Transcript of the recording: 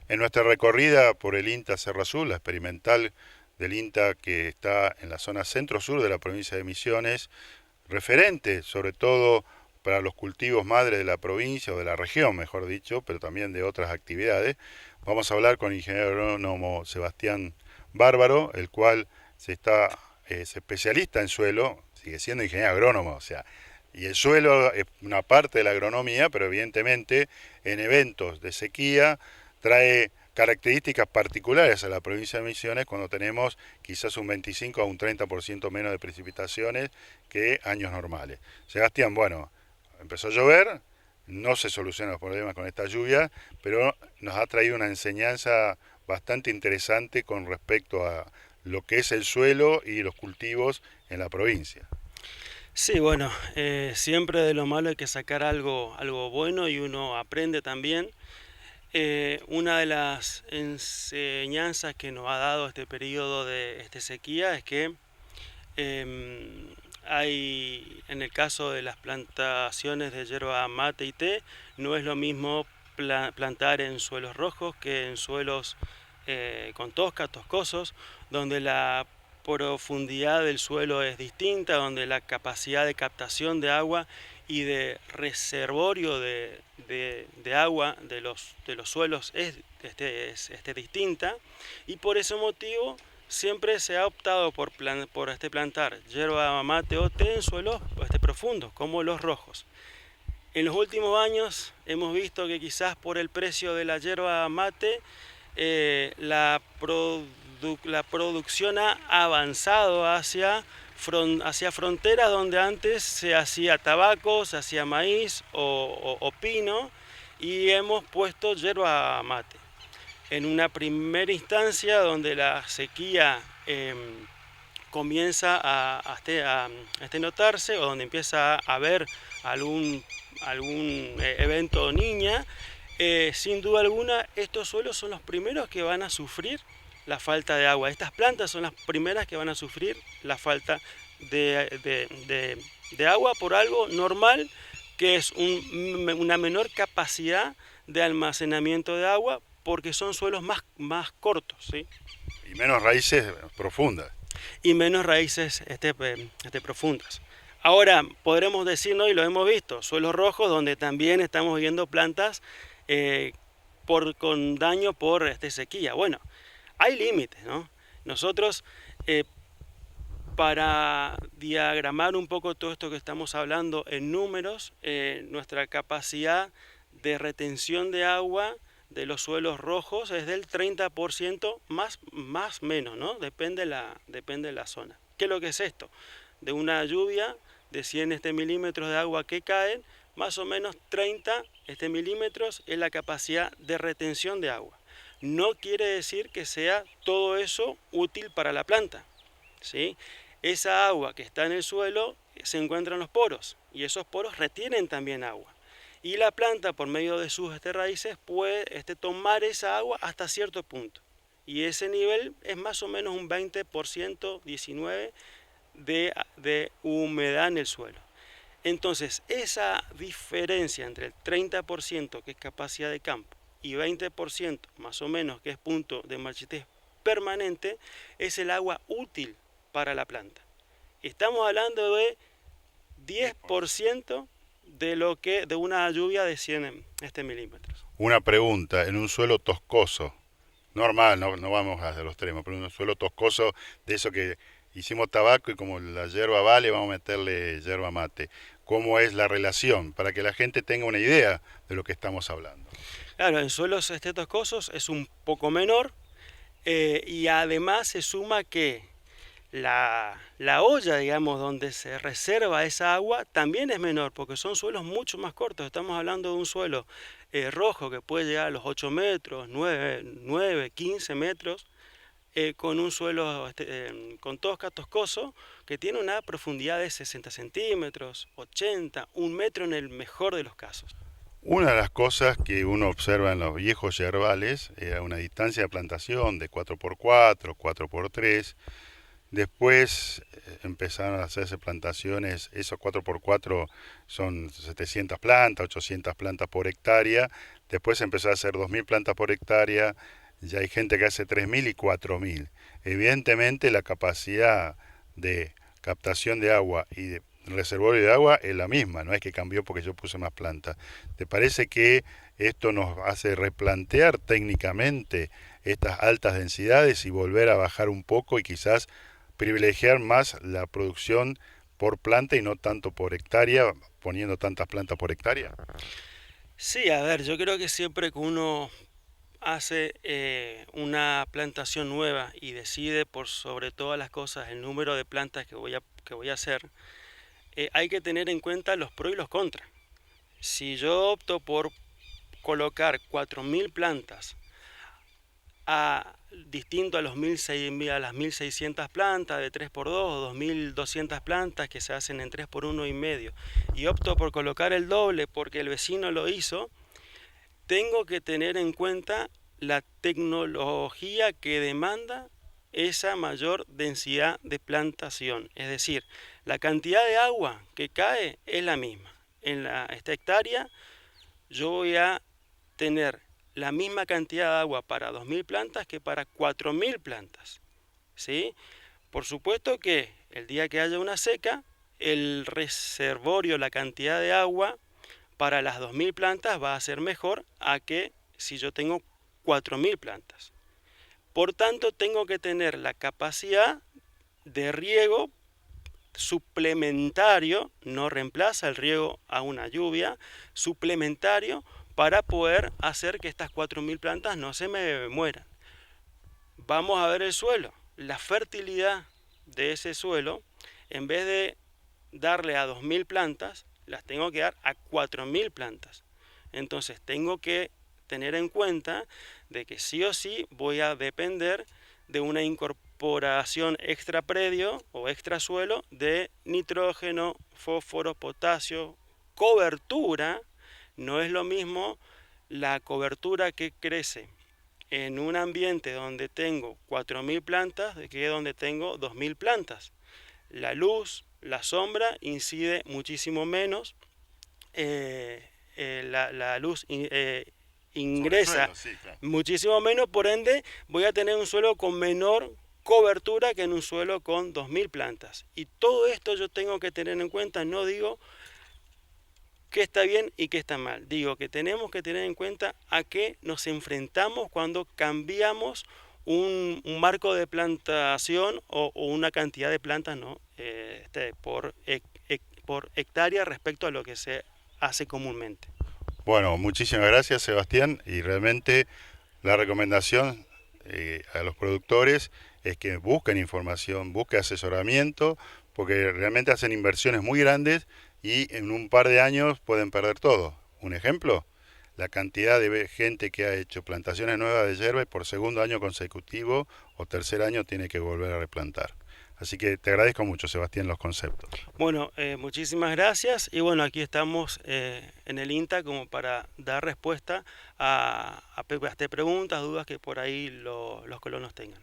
En nuestra recorrida por el INTA Serra Azul, la experimental del INTA que está en la zona centro-sur de la provincia de Misiones, referente sobre todo para los cultivos madre de la provincia o de la región, mejor dicho, pero también de otras actividades, vamos a hablar con el ingeniero agrónomo Sebastián Bárbaro, el cual es especialista en suelo, sigue siendo ingeniero agrónomo, o sea, y el suelo es una parte de la agronomía, pero evidentemente en eventos de sequía trae características particulares a la provincia de Misiones cuando tenemos quizás un 25 a un 30% menos de precipitaciones que años normales. Sebastián, bueno, empezó a llover, no se solucionan los problemas con esta lluvia, pero nos ha traído una enseñanza bastante interesante con respecto a lo que es el suelo y los cultivos en la provincia. Sí, bueno, siempre de lo malo hay que sacar algo bueno y uno aprende también. Una de las enseñanzas que nos ha dado este periodo de sequía es que hay, en el caso de las plantaciones de yerba mate y té, no es lo mismo plantar en suelos rojos que en suelos con tosca, toscosos, donde la profundidad del suelo es distinta, donde la capacidad de captación de agua y de reservorio de agua de los suelos es distinta, y por ese motivo siempre se ha optado por plantar yerba mate o té en suelos profundos, como los rojos. En los últimos años hemos visto que quizás por el precio de la yerba mate, la producción ha avanzado hacia fronteras donde antes se hacía tabaco, se hacía maíz o pino, y hemos puesto yerba mate en una primera instancia donde la sequía comienza a notarse, o donde empieza a haber algún evento niña. Sin duda alguna, estos suelos son los primeros que van a sufrir la falta de agua. Estas plantas son las primeras que van a sufrir la falta de agua por algo normal, que es una menor capacidad de almacenamiento de agua, porque son suelos más cortos, ¿sí? Y menos raíces profundas. Y menos raíces profundas. Ahora, podremos decir, ¿no? Y lo hemos visto, suelos rojos donde también estamos viendo plantas eh, con daño por sequía. Bueno, hay límites, ¿no? Nosotros, eh, para diagramar un poco todo esto que estamos hablando en números, nuestra capacidad de retención de agua de los suelos rojos es del 30% más menos, ¿no? Depende de la zona. ¿Qué es lo que es esto? De una lluvia de 100 milímetros de agua que caen, más o menos 30 milímetros es la capacidad de retención de agua. No quiere decir que sea todo eso útil para la planta, ¿sí? Esa agua que está en el suelo se encuentra en los poros, y esos poros retienen también agua. Y la planta, por medio de sus raíces, puede tomar esa agua hasta cierto punto. Y ese nivel es más o menos un 20%, 19% de humedad en el suelo. Entonces, esa diferencia entre el 30%, que es capacidad de campo, y 20% más o menos, que es punto de marchitez permanente, es el agua útil para la planta. Estamos hablando de 10% de una lluvia de 100 milímetros. Una pregunta, en un suelo toscoso, normal, no vamos a los extremos, pero en un suelo toscoso de eso que hicimos tabaco y como la yerba vale, vamos a meterle yerba mate. ¿Cómo es la relación? Para que la gente tenga una idea de lo que estamos hablando. Claro, en suelos toscosos es un poco menor, y además se suma que la olla, digamos, donde se reserva esa agua también es menor, porque son suelos mucho más cortos. Estamos hablando de un suelo rojo que puede llegar a los 8 metros, 9 15 metros, con un suelo con tosca, toscoso, que tiene una profundidad de 60 centímetros, 80, 1 metro en el mejor de los casos. Una de las cosas que uno observa en los viejos yerbales era una distancia de plantación de 4x4, 4x3. Después empezaron a hacerse plantaciones, esos 4x4 son 700 plantas, 800 plantas por hectárea. Después empezó a hacer 2000 plantas por hectárea. Ya hay gente que hace 3000 y 4000. Evidentemente la capacidad de captación de agua y de reservorio de agua es la misma, no es que cambió porque yo puse más plantas. ¿Te parece que esto nos hace replantear técnicamente estas altas densidades y volver a bajar un poco y quizás privilegiar más la producción por planta y no tanto por hectárea, poniendo tantas plantas por hectárea? Sí, a ver, yo creo que siempre que uno hace una plantación nueva y decide por sobre todas las cosas el número de plantas que voy a hacer, hay que tener en cuenta los pros y los contras. Si yo opto por colocar 4000 plantas distinto a a las 1600 plantas de 3x2 o 2200 plantas que se hacen en 3x1 y medio, y opto por colocar el doble porque el vecino lo hizo, tengo que tener en cuenta la tecnología que demanda esa mayor densidad de plantación. Es decir, la cantidad de agua que cae es la misma. Esta hectárea yo voy a tener la misma cantidad de agua para 2000 plantas que para 4000 plantas. ¿Sí? Por supuesto que el día que haya una seca, el reservorio, la cantidad de agua para las 2000 plantas va a ser mejor a que si yo tengo 4000 plantas. Por tanto, tengo que tener la capacidad de riego suplementario, no reemplaza el riego a una lluvia, suplementario para poder hacer que estas 4000 plantas no se me mueran. Vamos a ver el suelo. La fertilidad de ese suelo, en vez de darle a 2000 plantas, las tengo que dar a 4000 plantas. Entonces tengo que tener en cuenta de que sí o sí voy a depender de una incorporación extra predio o extra suelo de nitrógeno, fósforo, potasio, cobertura. No es lo mismo la cobertura que crece en un ambiente donde tengo 4000 plantas que donde tengo 2000 plantas. La luz, la sombra incide muchísimo menos. La luz ingresa Suelo, sí, claro. muchísimo menos, por ende voy a tener un suelo con menor cobertura que en un suelo con 2000 plantas. Y todo esto yo tengo que tener en cuenta, no digo qué está bien y qué está mal. Digo que tenemos que tener en cuenta a qué nos enfrentamos cuando cambiamos un marco de plantación o una cantidad de plantas, ¿no? Por hectárea respecto a lo que se hace comúnmente. Bueno, muchísimas gracias, Sebastián, y realmente la recomendación a los productores es que busquen información, busquen asesoramiento, porque realmente hacen inversiones muy grandes y en un par de años pueden perder todo. Un ejemplo, la cantidad de gente que ha hecho plantaciones nuevas de yerba y por segundo año consecutivo o tercer año tiene que volver a replantar. Así que te agradezco mucho, Sebastián, los conceptos. Bueno, muchísimas gracias y bueno, aquí estamos en el INTA como para dar respuesta a preguntas, dudas que por ahí los colonos tengan.